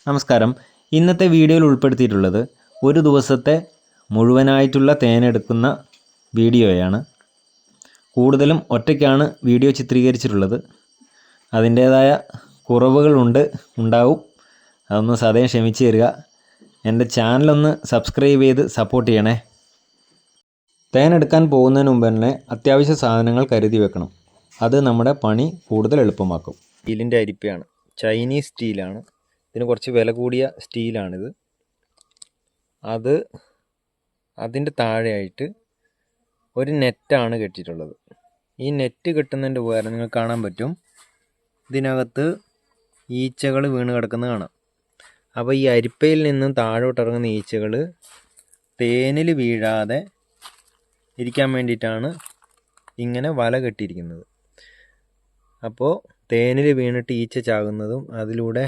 നമസ്കാരം. ഇന്നത്തെ വീഡിയോയിൽ ഉൾപ്പെടുത്തിയിട്ടുള്ളത് ഒരു ദിവസത്തെ മുഴുവനായിട്ടുള്ള തേനെടുക്കുന്ന വീഡിയോയാണ്. കൂടുതലും ഒറ്റയ്ക്കാണ് വീഡിയോ ചിത്രീകരിച്ചിട്ടുള്ളത്. അതിൻ്റേതായ ഉണ്ടാവും. അതൊന്ന് സദയം ക്ഷമിച്ച് തരിക. എൻ്റെ ചാനലൊന്ന് സബ്സ്ക്രൈബ് ചെയ്ത് സപ്പോർട്ട് ചെയ്യണേ. തേനെടുക്കാൻ പോകുന്നതിന് മുമ്പ് തന്നെ അത്യാവശ്യ സാധനങ്ങൾ കരുതി വെക്കണം. അത് നമ്മുടെ പണി കൂടുതൽ എളുപ്പമാക്കും. സ്റ്റീലിൻ്റെ അരിപ്പയാണ്, ചൈനീസ് സ്റ്റീലാണ്. ഇതിന് കുറച്ച് വില കൂടിയ സ്റ്റീലാണിത്. അതിൻ്റെ താഴെയായിട്ട് ഒരു നെറ്റാണ് കെട്ടിയിട്ടുള്ളത്. ഈ നെറ്റ് കെട്ടുന്നതിൻ്റെ ഉപകാരം നിങ്ങൾക്ക് കാണാൻ പറ്റും. ഇതിനകത്ത് ഈച്ചകൾ വീണ് കിടക്കുന്നത് കാണാം. അപ്പോൾ ഈ അരിപ്പയിൽ നിന്നും താഴോട്ടിറങ്ങുന്ന ഈച്ചകൾ തേനിൽ വീഴാതെ ഇരിക്കാൻ വേണ്ടിയിട്ടാണ് ഇങ്ങനെ വല കെട്ടിയിരിക്കുന്നത്. അപ്പോൾ തേനിൽ വീണിട്ട് ഈച്ച ചാകുന്നതും അതിലൂടെ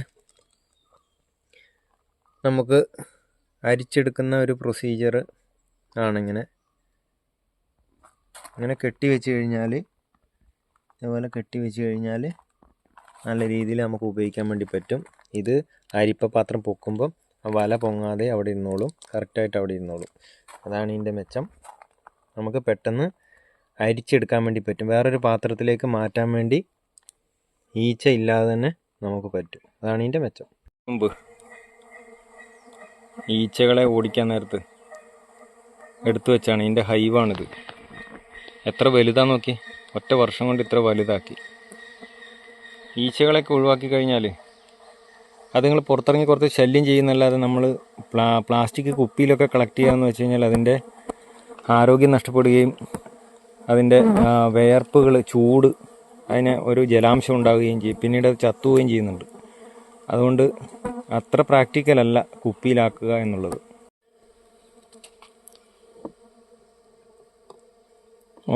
നമുക്ക് അരിച്ചെടുക്കുന്ന ഒരു പ്രൊസീജിയർ ആണിങ്ങനെ. ഇങ്ങനെ കെട്ടി വെച്ച് കഴിഞ്ഞാൽ, ഇതുപോലെ കെട്ടി വെച്ച് കഴിഞ്ഞാൽ നല്ല രീതിയിൽ നമുക്ക് ഉപയോഗിക്കാൻ വേണ്ടി പറ്റും. ഇത് അരിപ്പ പാത്രം പൊക്കുമ്പം വല പൊങ്ങാതെ അവിടെ ഇരുന്നോളും, കറക്റ്റായിട്ട് അവിടെ ഇരുന്നോളും. അതാണ് ഇതിൻ്റെ മെച്ചം. നമുക്ക് പെട്ടെന്ന് അരിച്ചെടുക്കാൻ വേണ്ടി പറ്റും. വേറൊരു പാത്രത്തിലേക്ക് മാറ്റാൻ വേണ്ടി ഈച്ച ഇല്ലാതെ തന്നെ നമുക്ക് പറ്റും. അതാണ് ഇതിൻ്റെ മെച്ചം. മുമ്പ് ഈച്ചകളെ ഓടിക്കാൻ നേരത്ത് എടുത്തു വെച്ചാണ്. ഇതിൻ്റെ ഹൈവാണിത്. എത്ര വലുതാന്ന് നോക്കി. ഒറ്റ വർഷം കൊണ്ട് ഇത്ര വലുതാക്കി. ഈച്ചകളെയൊക്കെ ഒഴിവാക്കി കഴിഞ്ഞാൽ അത് നിങ്ങൾ പുറത്തിറങ്ങി കുറച്ച് ശല്യം ചെയ്യുന്നല്ലാതെ നമ്മൾ പ്ലാസ്റ്റിക് കുപ്പിയിലൊക്കെ കളക്ട് ചെയ്യാമെന്ന് വെച്ച് കഴിഞ്ഞാൽ അതിൻ്റെ ആരോഗ്യം നഷ്ടപ്പെടുകയും അതിൻ്റെ വിയർപ്പുകൾ, ചൂട്, അതിന് ഒരു ജലാംശം ഉണ്ടാവുകയും ചെയ്യും. പിന്നീട് അത് ചത്തുപോവുകയും ചെയ്യുന്നുണ്ട്. അതുകൊണ്ട് അത്ര പ്രാക്ടിക്കലല്ല കുപ്പിയിലാക്കുക എന്നുള്ളത്.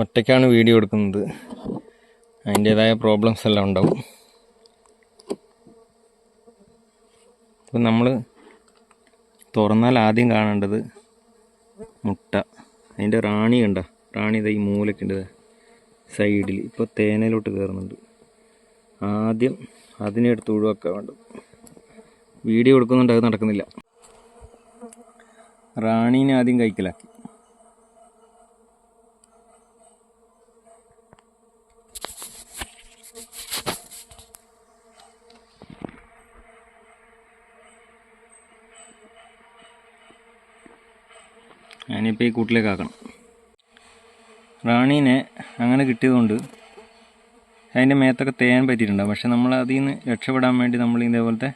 ഒറ്റയ്ക്കാണ് വീഡിയോ എടുക്കുന്നത്. അതിൻ്റേതായ പ്രോബ്ലംസ് എല്ലാം ഉണ്ടാവും. ഇപ്പം നമ്മൾ തുറന്നാൽ ആദ്യം കാണേണ്ടത് മുട്ട. അതിൻ്റെ റാണി കണ്ട, റാണി ഇതാ ഈ മൂലക്കുണ്ട് സൈഡിൽ. ഇപ്പോൾ തേനയിലോട്ട് കയറുന്നുണ്ട്. ആദ്യം അതിനെ എടുത്ത് ഒഴിവാക്കാൻ വേണ്ടത്. വീഡിയോ എടുക്കുന്നുണ്ട്, അത് നടക്കുന്നില്ല. റാണീനെ ആദ്യം കൈക്കലാക്കി. ഞാനിപ്പോൾ ഈ കൂട്ടിലേക്ക് ആക്കണം. റാണീനെ അങ്ങനെ കിട്ടിയതുകൊണ്ട് അതിൻ്റെ മേത്തൊക്കെ തേൻ പറ്റിയിട്ടുണ്ടാകും. പക്ഷെ നമ്മൾ അതിൽ നിന്ന് രക്ഷപ്പെടാൻ വേണ്ടി നമ്മൾ ഇതേപോലത്തെ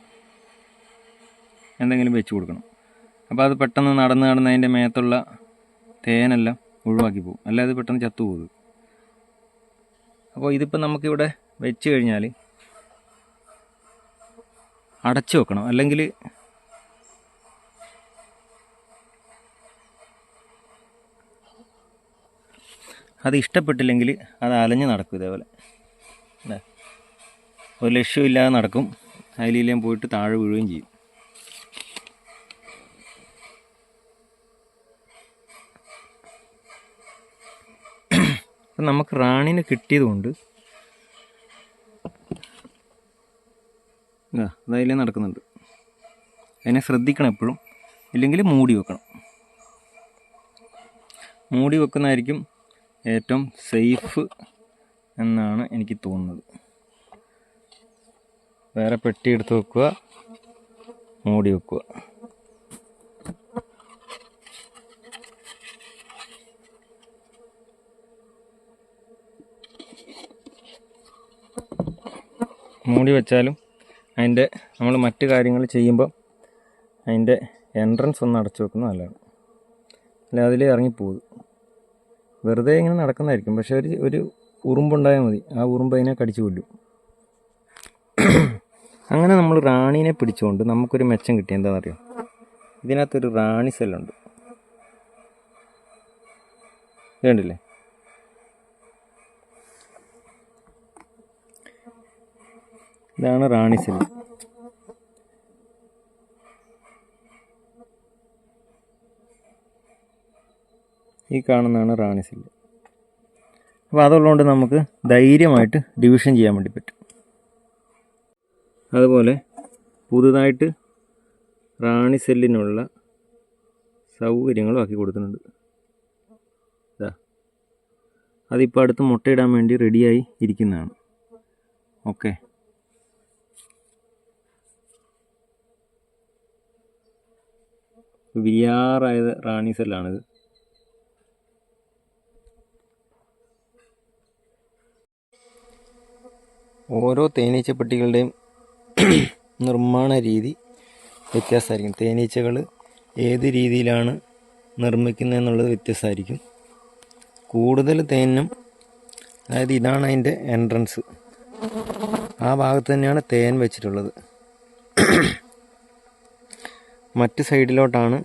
എന്തെങ്കിലും വെച്ച് കൊടുക്കണം. അപ്പോൾ അത് പെട്ടെന്ന് നടന്ന് അതിൻ്റെ മേത്തുള്ള തേനെല്ലാം ഒഴിവാക്കി പോകും. അല്ലാതെ അത് പെട്ടെന്ന് ചത്തുപോകും. അപ്പോൾ ഇതിപ്പോൾ നമുക്കിവിടെ വെച്ച് കഴിഞ്ഞാൽ അടച്ചു വെക്കണം. അല്ലെങ്കിൽ അത് ഇഷ്ടപ്പെട്ടില്ലെങ്കിൽ അത് അലഞ്ഞ് നടക്കും. ഇതേപോലെ ഒരു ലക്ഷ്യമില്ലാതെ നടക്കും. അതിലെല്ലാം പോയിട്ട് താഴെ വീഴുകയും ചെയ്യും. അപ്പം നമുക്ക് റാണിനെ കിട്ടിയതുകൊണ്ട് അതതിലേ നടക്കുന്നുണ്ട്. അതിനെ ശ്രദ്ധിക്കണം എപ്പോഴും. ഇല്ലെങ്കിൽ മൂടി വെക്കണം. മൂടി വെക്കുന്നതായിരിക്കും ഏറ്റവും സേഫ് എന്നാണ് എനിക്ക് തോന്നുന്നത്. വേറെ പെട്ടി എടുത്ത് വെക്കുക, മൂടി വെക്കുക. മൂടി വെച്ചാലും അതിൻ്റെ നമ്മൾ മറ്റു കാര്യങ്ങൾ ചെയ്യുമ്പോൾ അതിൻ്റെ എൻട്രൻസ് ഒന്ന് അടച്ചു വെക്കുന്നത് നല്ലതാണ്. അല്ല അതിൽ ഇറങ്ങിപ്പോകും. വെറുതെ ഇങ്ങനെ നടക്കുന്നതായിരിക്കും. പക്ഷെ ഒരു ഉറുമ്പുണ്ടായാൽ മതി, ആ ഉറുമ്പ് അതിനെ കടിച്ചു കൊല്ലും. അങ്ങനെ നമ്മൾ റാണീനെ പിടിച്ചുകൊണ്ട് നമുക്കൊരു മെച്ചം കിട്ടി. എന്താണെന്നറിയോ? ഇതിനകത്തൊരു റാണി സെല്ലുണ്ട്. കണ്ടില്ലേ? ഇതാണ് റാണി സെല്ല്. ഈ കാണുന്നതാണ് റാണി സെല്ല്. അപ്പോൾ അതുള്ളതുകൊണ്ട് നമുക്ക് ധൈര്യമായിട്ട് ഡിവിഷൻ ചെയ്യാൻ വേണ്ടി പറ്റും. അതുപോലെ പുതുതായിട്ട് റാണി സെല്ലിനുള്ള സൗകര്യങ്ങളും ആക്കി കൊടുത്തിട്ടുണ്ട്. ഇതാ അതിപ്പോൾ അടുത്ത് മുട്ടയിടാൻ വേണ്ടി റെഡിയായി ഇരിക്കുന്നതാണ്. ഓക്കെ, വിരിയാറായത് റാണി സെല്ലാണിത്. ഓരോ തേനീച്ചപ്പെട്ടികളുടെയും നിർമ്മാണ രീതി വ്യത്യാസമായിരിക്കും. തേനീച്ചകൾ ഏത് രീതിയിലാണ് നിർമ്മിക്കുന്നതെന്നുള്ളത് വ്യത്യസ്തമായിരിക്കും. കൂടുതൽ തേനും, അതായത് ഇതാണ് അതിൻ്റെ എൻട്രൻസ്, ആ ഭാഗത്ത് തന്നെയാണ് തേൻ വെച്ചിട്ടുള്ളത്. മറ്റ് സൈഡിലോട്ടാണ്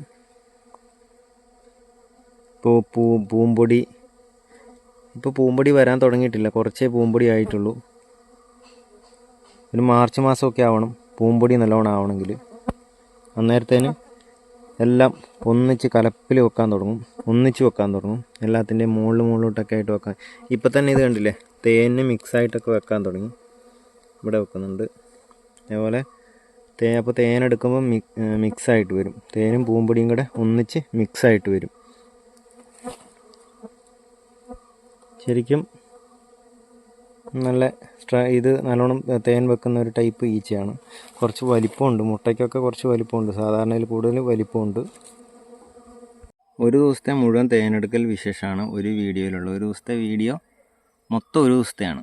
ഇപ്പോൾ പൂമ്പൊടി. ഇപ്പോൾ പൂമ്പൊടി വരാൻ തുടങ്ങിയിട്ടില്ല, കുറച്ചേ പൂമ്പൊടി ആയിട്ടുള്ളൂ. ഒരു മാർച്ച് മാസമൊക്കെ ആവണം പൂമ്പൊടി നല്ലോണം ആവണമെങ്കിൽ. അന്നേരത്തേന് എല്ലാം ഒന്നിച്ച് കലപ്പിൽ വെക്കാൻ തുടങ്ങും. എല്ലാത്തിൻ്റെയും മുകളിലോട്ടൊക്കെ ആയിട്ട് വെക്കാൻ. ഇപ്പം തന്നെ ഇത് കണ്ടില്ലേ, തേന് മിക്സായിട്ടൊക്കെ വെക്കാൻ തുടങ്ങി. ഇവിടെ വെക്കുന്നുണ്ട്. അതേപോലെ അപ്പോൾ തേനെടുക്കുമ്പോൾ മിക്സായിട്ട് വരും. തേനും പൂമ്പൊടിയും കൂടെ ഒന്നിച്ച് മിക്സായിട്ട് വരും. ശരിക്കും നല്ല ഇത് നല്ലോണം തേൻ വെക്കുന്ന ഒരു ടൈപ്പ് ഈച്ചയാണ്. കുറച്ച് വലിപ്പമുണ്ട്, മുട്ടയ്ക്കൊക്കെ കുറച്ച് വലിപ്പമുണ്ട്, സാധാരണയിൽ കൂടുതൽ വലിപ്പമുണ്ട്. ഒരു ദിവസത്തെ മുഴുവൻ തേനെടുക്കൽ വിശേഷമാണ് ഒരു വീഡിയോയിലുള്ള. ഒരു ദിവസത്തെ വീഡിയോ മൊത്തം ഒരു ദിവസത്തെയാണ്.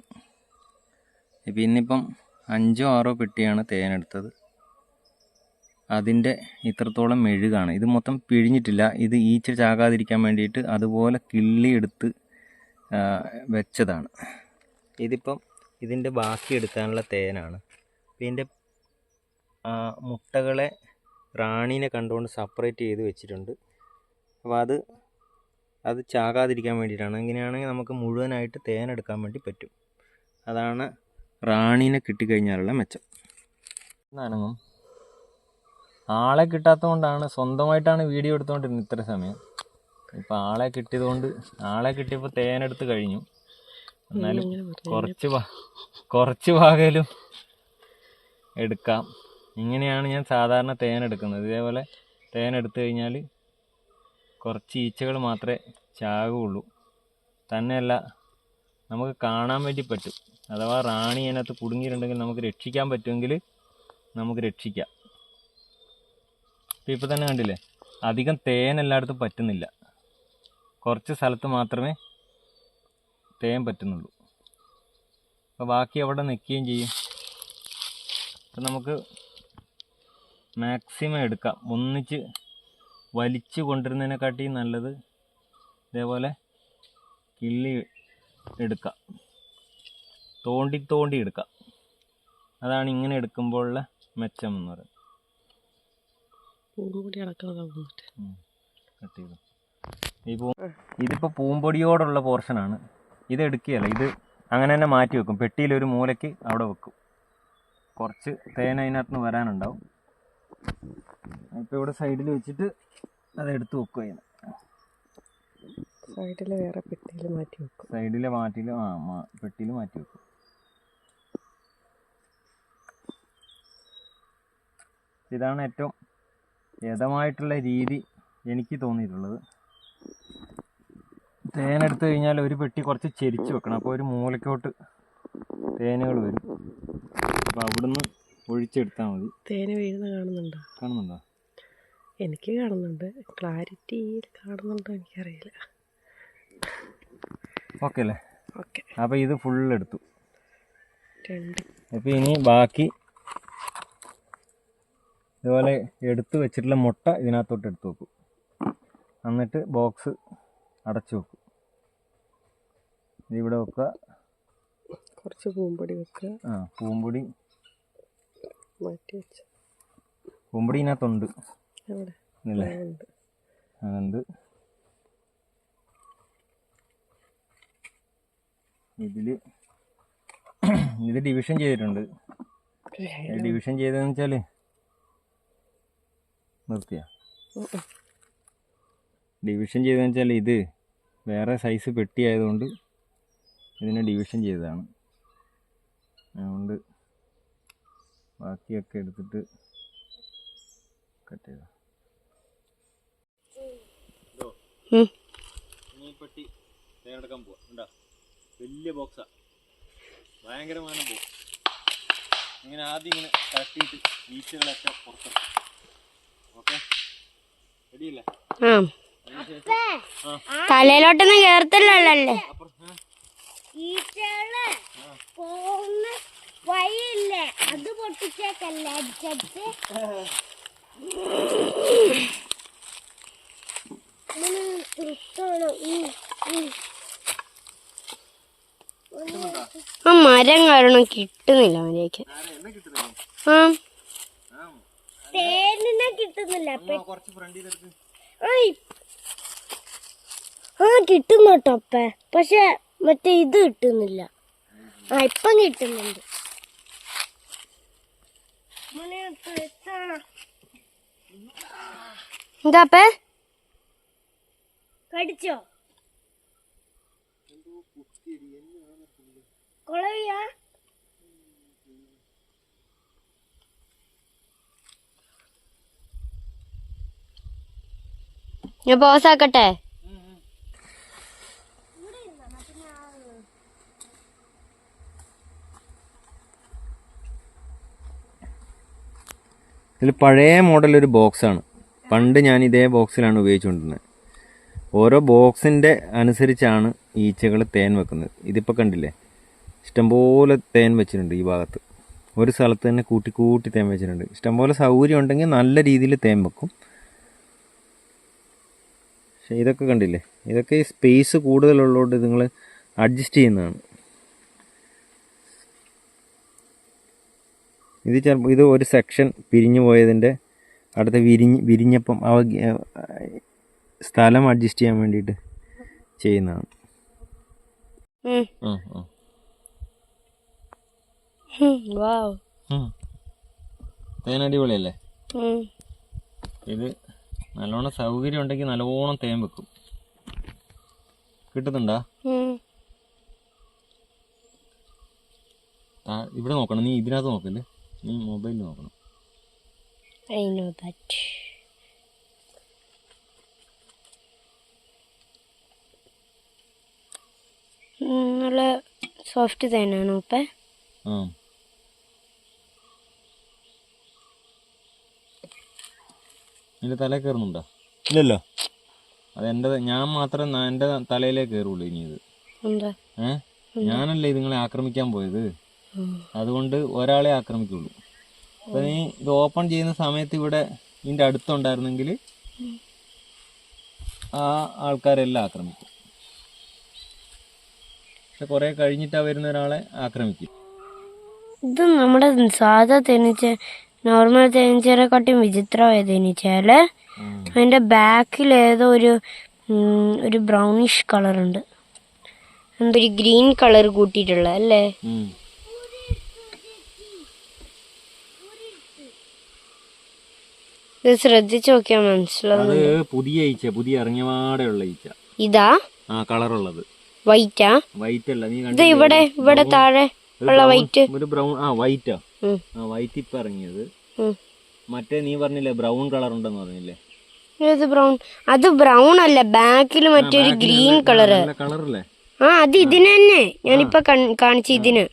ഇപ്പം ഇന്നിപ്പം 5 or 6 പെട്ടിയാണ് തേനെടുത്തത്. അതിൻ്റെ ഇത്രത്തോളം മെഴുകാണ്. ഇത് മൊത്തം പിഴിഞ്ഞിട്ടില്ല. ഇത് ഈച്ച ചാകാതിരിക്കാൻ വേണ്ടിയിട്ട് അതുപോലെ കിള്ളി എടുത്ത് വെച്ചതാണ്. ഇതിപ്പം ഇതിൻ്റെ ബാക്കി എടുക്കാനുള്ള തേനാണ്. ഇതിൻ്റെ മുട്ടകളെ റാണീനെ കണ്ടുകൊണ്ട് സെപ്പറേറ്റ് ചെയ്ത് വെച്ചിട്ടുണ്ട്. അപ്പോൾ അത് ചാകാതിരിക്കാൻ വേണ്ടിയിട്ടാണ്. ഇങ്ങനെയാണെങ്കിൽ നമുക്ക് മുഴുവനായിട്ട് തേനെടുക്കാൻ വേണ്ടി പറ്റും. അതാണ് റാണീനെ കിട്ടിക്കഴിഞ്ഞാലുള്ള മെച്ചം. നനങ്ങും. ആളെ കിട്ടാത്തത് കൊണ്ടാണ്, സ്വന്തമായിട്ടാണ് വീഡിയോ എടുത്തുകൊണ്ടിരുന്നത് ഇത്ര സമയം. ഇപ്പം ആളെ കിട്ടിയതുകൊണ്ട്, ആളെ കിട്ടിയപ്പോൾ തേനെടുത്ത് കഴിഞ്ഞു. എന്നാലും കുറച്ച് ഭാഗയിലും എടുക്കാം. ഇങ്ങനെയാണ് ഞാൻ സാധാരണ തേനെടുക്കുന്നത്. ഇതേപോലെ തേനെടുത്തു കഴിഞ്ഞാൽ കുറച്ച് ഈച്ചകൾ മാത്രമേ ചാകുകയുള്ളൂ. തന്നെയല്ല, നമുക്ക് കാണാൻ വേണ്ടി പറ്റും. അഥവാ റാണി അതിനകത്ത് കുടുങ്ങിയിട്ടുണ്ടെങ്കിൽ നമുക്ക് രക്ഷിക്കാൻ പറ്റുമെങ്കിൽ നമുക്ക് രക്ഷിക്കാം. ഇപ്പം തന്നെ കണ്ടില്ലേ, അധികം തേൻ എല്ലായിടത്തും പറ്റുന്നില്ല. കുറച്ച് സ്ഥലത്ത് മാത്രമേ തേൻ പറ്റുന്നുള്ളൂ. അപ്പോൾ ബാക്കി അവിടെ നിൽക്കുകയും ചെയ്യും. അപ്പം നമുക്ക് മാക്സിമം എടുക്കാം. ഒന്നിച്ച് വലിച്ചു കൊണ്ടിരുന്നതിനെക്കാട്ടി നല്ലത് ഇതേപോലെ കിള്ളി എടുക്കാം, തോണ്ടി എടുക്കാം. അതാണ് ഇങ്ങനെ എടുക്കുമ്പോഴുള്ള മെച്ചം എന്ന് പറയുന്നത്. ഇതിപ്പോൾ പൂമ്പൊടിയോടുള്ള പോർഷനാണ്. ഇത് എടുക്കുകയല്ല, ഇത് അങ്ങനെ തന്നെ മാറ്റി വെക്കും. പെട്ടിയിലൊരു മൂലയ്ക്ക് അവിടെ വെക്കും. കുറച്ച് തേൻ അതിനകത്ത് നിന്ന് വരാനുണ്ടാവും. ഇപ്പോൾ ഇവിടെ സൈഡിൽ വെച്ചിട്ട് അതെടുത്ത് വെക്കും. അതിന് സൈഡിൽ വേറെ പെട്ടിയിൽ മാറ്റി വെക്കും. പെട്ടിയിൽ മാറ്റി വെക്കും. ഇതാണ് ഏറ്റവും യഥമായിട്ടുള്ള രീതി എനിക്ക് തോന്നിയിട്ടുള്ളത്. തേനെടുത്ത് കഴിഞ്ഞാൽ ഒരു പെട്ടി കുറച്ച് ചെരിച്ച് വെക്കണം. അപ്പോൾ ഒരു മൂലയ്ക്കോട്ട് തേനുകൾ വരും. അപ്പോൾ അവിടുന്ന് ഒഴിച്ചെടുത്താൽ മതി. തേന് വീഴുന്ന കാണുന്നുണ്ടോ? എനിക്ക് കാണുന്നുണ്ട്. ക്ലാരിറ്റിയിൽ കാണുന്നുണ്ടോ എനിക്കറിയില്ല. ഓക്കെ അല്ലേ? ഓക്കെ. അപ്പോൾ ഇത് ഫുള്ളെടുത്തു. 2. അപ്പോൾ ഇനി ബാക്കി ഇതുപോലെ എടുത്ത് വെച്ചിട്ടുള്ള മുട്ട ഇതിനകത്തോട്ട് എടുത്ത് വെക്കും. എന്നിട്ട് ബോക്സ് അടച്ചു വെക്കും. ഇവിടെ വെക്കുക. കുറച്ച് പൂമ്പൊടി വെക്കുക. പൂമ്പൊടി മാറ്റി വെച്ച പൂമ്പൊടി ഇതിനകത്തുണ്ട്. അല്ലേ? അതുണ്ട്. ഇത് ഡിവിഷൻ ചെയ്തിട്ടുണ്ട്. ഡിവിഷൻ ചെയ്തതെന്ന് വെച്ചാൽ ഡിവിഷൻ ചെയ്തതെന്ന് വെച്ചാൽ ഇത് വേറെ സൈസ് പെട്ടി ആയതുകൊണ്ട് ഇതിനെ ഡിവിഷൻ ചെയ്തതാണ്. അതുകൊണ്ട് ബാക്കിയൊക്കെ എടുത്തിട്ട് കട്ട് ചെയ്തോ. പെട്ടി തേനെടുക്കാൻ പോവാ. ഉണ്ടാ വലിയ ബോക്സാ, ഭയങ്കരமான ബോക്സ്. ഇങ്ങനെ ആദ്യം ഇങ്ങനെ തട്ടിയിട്ട് ഈച്ചകളൊക്കെ പുറത്തെടുക്കും. ഓക്കെ, റെഡിയല്ലേ? തലയിലോട്ടൊന്നും കേർത്തില്ലല്ലേ? വഴിയില്ലേ അത് പൊട്ടിച്ചേക്കല്ലേ അടിച്ചടിച്ച്. ആ മരം കാരണം കിട്ടുന്നില്ല മര്യാദക്ക്. തേനിനെ കിട്ടുന്നില്ല. കിട്ടുന്നു കേട്ടോ അപ്പ, പക്ഷെ മറ്റേ ഇത് കിട്ടുന്നില്ല. ഇപ്പം കിട്ടുന്നുണ്ട്. എന്താപ്പ കടിച്ചോ? കൊളവിയാ? ഞാൻ പോസാക്കട്ടെ. ഇതിൽ പഴയ മോഡൽ ഒരു ബോക്സാണ്. പണ്ട് ഞാൻ ഇതേ ബോക്സിലാണ് ഉപയോഗിച്ചുകൊണ്ടിരുന്നത്. ഓരോ ബോക്സിൻ്റെ അനുസരിച്ചാണ് ഈച്ചകൾ തേൻ വെക്കുന്നത്. ഇതിപ്പോൾ കണ്ടില്ലേ, ഇഷ്ടംപോലെ തേൻ വെച്ചിട്ടുണ്ട്. ഈ ഭാഗത്ത് ഒരു സ്ഥലത്ത് തന്നെ കൂട്ടി കൂട്ടി തേൻ വെച്ചിട്ടുണ്ട്. ഇഷ്ടംപോലെ സൗകര്യം ഉണ്ടെങ്കിൽ നല്ല രീതിയിൽ തേൻ വെക്കും. പക്ഷേ ഇതൊക്കെ കണ്ടില്ലേ, ഇതൊക്കെ ഈ സ്പേസ് കൂടുതലുള്ളതുകൊണ്ട് നിങ്ങൾ അഡ്ജസ്റ്റ് ചെയ്യുന്നതാണ്. ഇത് ചിലപ്പോൾ ഇത് ഒരു സെക്ഷൻ പിരിഞ്ഞു പോയതിൻ്റെ അടുത്ത വിരിഞ്ഞപ്പം സ്ഥലം അഡ്ജസ്റ്റ് ചെയ്യാൻ വേണ്ടിയിട്ട് ചെയ്യുന്നതാണ്. തേൻ അടിപൊളിയല്ലേ? ഇത് നല്ലോണം സൗകര്യം ഉണ്ടെങ്കിൽ നല്ലോണം തേൻ വെക്കും. കിട്ടുന്നുണ്ടോ? ഇവിടെ നോക്കണം, നീ ഇതിനകത്ത് നോക്കല്ലേ, നീ മൊബൈലിൽ നോക്കണം. I know that. നല്ല സോഫ്റ്റ് തേനാണോ ഇപ്പം? നിന്റെ തലയിൽ കയറുന്നുണ്ടോ? ഇല്ലല്ലോ. അത് ഞാൻ മാത്രം എൻ്റെ തലയിലേ കയറുള്ളൂ ഇനി ഇത്. ഞാനല്ലേ ഇതുങ്ങളെ ആക്രമിക്കാൻ പോയത്, അതുകൊണ്ട് ഒരാളെ ആക്രമിക്കുള്ളൂ. അപ്പം നീ ഇത് ഓപ്പൺ ചെയ്യുന്ന സമയത്ത് ഇവിടെ ഇതിൻ്റെ അടുത്തുണ്ടായിരുന്നെങ്കിൽ ആ ആൾക്കാരെല്ലാം ആക്രമിക്കും. പക്ഷെ കുറേ കഴിഞ്ഞിട്ടാ വരുന്ന ഒരാളെ ആക്രമിക്കും. ഇത് നമ്മുടെ സാധാ തേനീച്ച, നോർമൽ തേനീച്ചയെക്കാട്ടും വിചിത്രമായ തേനീച്ചയല്ലേ? അതിൻ്റെ ബാക്കിൽ ഏതോ ഒരു ബ്രൗണിഷ് കളറുണ്ട്, എന്തൊരു ഗ്രീൻ കളർ കൂട്ടിയിട്ടുള്ള അല്ലേ? ഇത് ശ്രദ്ധിച്ചു നോക്കിയാ മനസ്സിലാവും. പുതിയ ഈച്ച, പുതിയ ഇറങ്ങിയപാടെയുള്ള ഈച്ച. ഇതാ കളറുള്ളത് വൈറ്റാ? വൈറ്റ് അല്ല, നീ ഇത് ഇവിടെ താഴെ ഉള്ള വൈറ്റ്, ഒരു ബ്രൗൺ. വൈറ്റാ, വൈറ്റ് ഇപ്പൊ ഇറങ്ങിയത്. മറ്റേ നീ പറഞ്ഞില്ലേ ബ്രൗൺ കളർ ഉണ്ടെന്ന് പറഞ്ഞില്ലേ? ഏത് ബ്രൗൺ? അത് ബ്രൗൺ അല്ല, ബാക്കിൽ മറ്റൊരു ഗ്രീൻ കളറ്. കളറല്ലേ? അത് ഇതിന് തന്നെ ഞാനിപ്പൊ കാണിച്ച ഇതിന്.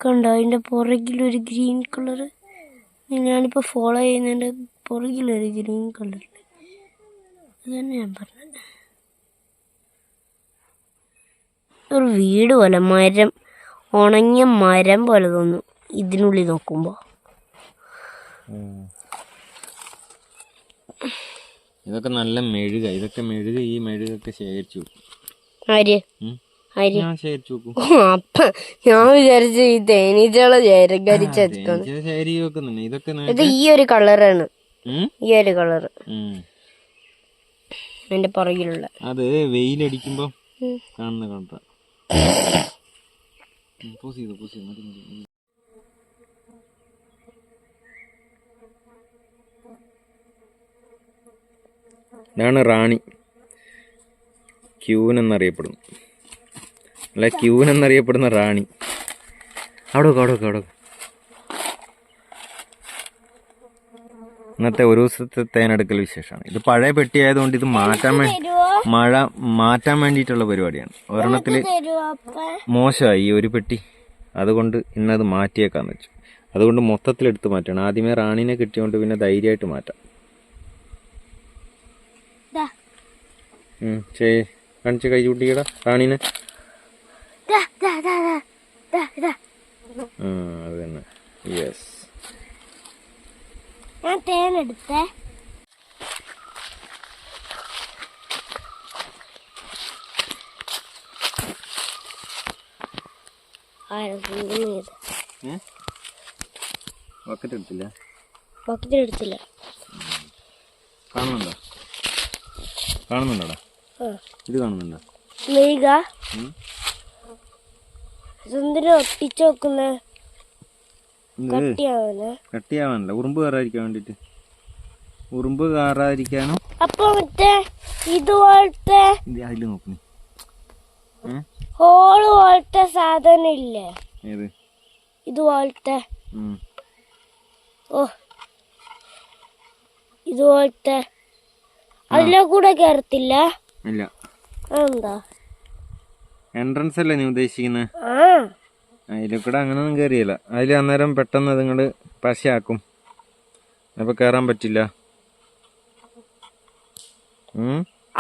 കണ്ടോ അതിന്റെ പുറകിലൊരു ഗ്രീൻ കളറ്? ഞാനിപ്പോ ഫോളോ ചെയ്യുന്നതിന്റെ പുറകിലൊരു ഗ്രീൻ കളർ. അത് തന്നെ ഞാൻ പറഞ്ഞത്. ഒരു വീട് പോലെ, മരം, ഉണങ്ങിയ മരം പോലെ തോന്നും ഇതിനുള്ളിൽ നോക്കുമ്പോ. ഇതൊക്കെ നല്ല മെഴുക, ഇതൊക്കെ മെഴുക. ഈ മെഴുകൊക്കെ ശേഖരിച്ചു വെക്കും. ആര്? ഞാൻ ശേഖരിച്ചു വെക്കും. അപ്പൊ ഞാൻ വിചാരിച്ചു ഈ തേനീച്ചകളെ ശേഖരിച്ചു വെക്കുന്നുണ്ട്. ഇതൊക്കെ ഇത് ഈ ഒരു കളറാണ്, ഈ ഒരു കളറ് എന്റെ പുറകിലുള്ള. അത് വെയിലടിക്കുമ്പോ കാണുന്ന കണ്ട. ഇതാണ് റാണി, ക്യൂൻ എന്നറിയപ്പെടുന്നു. അല്ല, ക്യൂൻ എന്നറിയപ്പെടുന്ന റാണി. അവിടെ ഇന്നത്തെ ഒരു ദിവസത്തെ തേനെടുക്കൽ വിശേഷമാണ്. ഇത് പഴയ പെട്ടി ആയതുകൊണ്ട് ഇത് മാറ്റാൻ വേണ്ടിയിട്ടുള്ള പരിപാടിയാണ്. ഒരെണ്ണത്തിൽ മോശമായി ഈ ഒരു പെട്ടി, അതുകൊണ്ട് ഇന്നത് മാറ്റിയേക്കാന്ന് വെച്ചു. അതുകൊണ്ട് മൊത്തത്തിലെടുത്ത് മാറ്റണം. ആദ്യമേ റാണിനെ കിട്ടിയോണ്ട് പിന്നെ ധൈര്യമായിട്ട് മാറ്റാം. കാണിച്ച് കൈ ചൂട്ടിക്കടാ റാണിനെ. അത് തന്നെ. യെസ്, ഞാൻ തേനെടുത്തേ. ബക്കറ്റ് എടുത്തില്ല. ബക്കറ്റിലെടുത്തില്ല. കാണുന്നുണ്ടോടാ? ഇത് കാണുന്നുണ്ടോ? എന്തിനാ ഒട്ടിച്ചു വെക്കുന്നേ? കട്ടിയാവാനല്ല, ഉറുമ്പ് കയറാതിരിക്കാൻ വേണ്ടിട്ട്. ഉറുമ്പ് കയറാതിരിക്കാനും. അപ്പൊ മറ്റേ ഇതുപോലത്തെ അതില് നോക്കുന്നു ഹോള് പോലത്തെ സാധനം ഇല്ലേ? ഏത്? ഇതുപോലത്തെ. ഓ, ഇതുപോലത്തെ അതിലെ കൂടെ കയറത്തില്ല? ഇല്ല. എന്താ എൻട്രൻസ് അല്ലേ നീ ഉദ്ദേശിക്കുന്നത്? ആ, അതിൽ കൂടെ അങ്ങനൊന്നും കയറിയില്ല. അതിൽ അന്നേരം പെട്ടെന്ന് നിങ്ങള് പശയാക്കും, അപ്പൊ കയറാൻ പറ്റില്ല.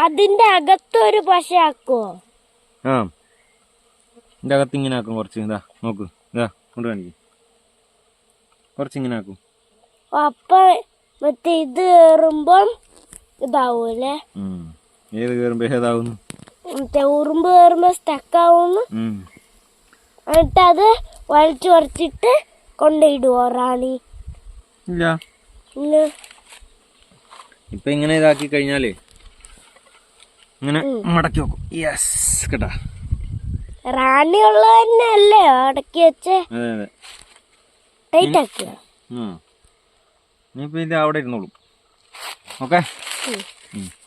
അതിന്റെ അകത്തൊരു പശയാക്കുവോ? ആ, ഇതിന്റെ അകത്ത് ഇങ്ങനെ ആക്കും കുറച്ച്. ഇതാ നോക്ക്, ഇതാ കൊണ്ട് കാണിക്കും. കുറച്ചിങ്ങനെ ആക്കും. അപ്പൊ മറ്റേ ഇത് കയറുമ്പം ഇതാവൂല്ലേ? ഏത് കയറുമ്പോ ഏതാവുന്നു? മറ്റേ ഉറുമ്പ് കയറുമ്പോ സ്റ്റക്കാവുന്നു. എന്നിട്ട് അത് വലിച്ചു കുറച്ചിട്ട് കൊണ്ടിടുവോ റാണി? ഇല്ല. ഇപ്പൊ ഇങ്ങനെ ഇതാക്കി കഴിഞ്ഞാലേ ഇങ്ങനെ മടക്കി വെക്കും. യെസ്, കേട്ടാ. റാണി ഉള്ളത് തന്നെ അല്ലേ അടക്കി വെച്ച്? അതെ അതെ, ടൈറ്റ് ആക്കിയ. ഇനിയിപ്പോ ഇത് അവിടെ ഇരുന്നോളും. ഓക്കെ,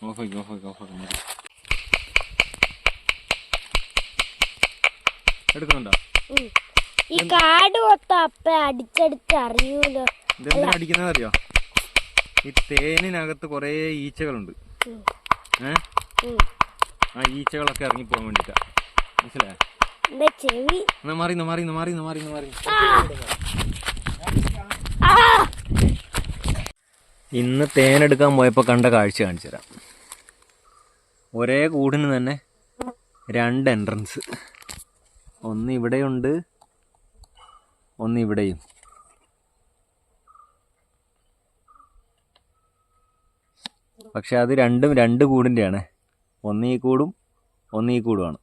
ഓഫാക്കി ഓഫാക്കി ഓഫാക്കി. എടുക്കുന്നുണ്ടോ? ഈ കാട് മൊത്തം അപ്പ അടിച്ചടിച്ച് അറിയൂലോ. ഇതെന്താ അടിക്കുന്നത് അറിയോ? ഈ തേനിനകത്ത് കൊറേ ഈച്ചകളുണ്ട്. ആ ഈച്ചകളൊക്കെ ഇറങ്ങി പോകാൻ വേണ്ടിട്ടാ. മനസ്സിലായോ? ചെവി മാറി മാറി മാറി മാറി മാറി. ഇന്ന് തേനെടുക്കാൻ പോയപ്പോൾ കണ്ട കാഴ്ച കാണിച്ചു തരാം. ഒരേ കൂടിന് തന്നെ 2 എൻട്രൻസ്. ഒന്ന് ഇവിടെയുണ്ട്, ഒന്ന് ഇവിടെയും. പക്ഷെ അത് രണ്ടും 2 കൂടിൻ്റെയാണ്. ഒന്ന് ഈ കൂടും ഒന്ന് ഈ കൂടുമാണ്.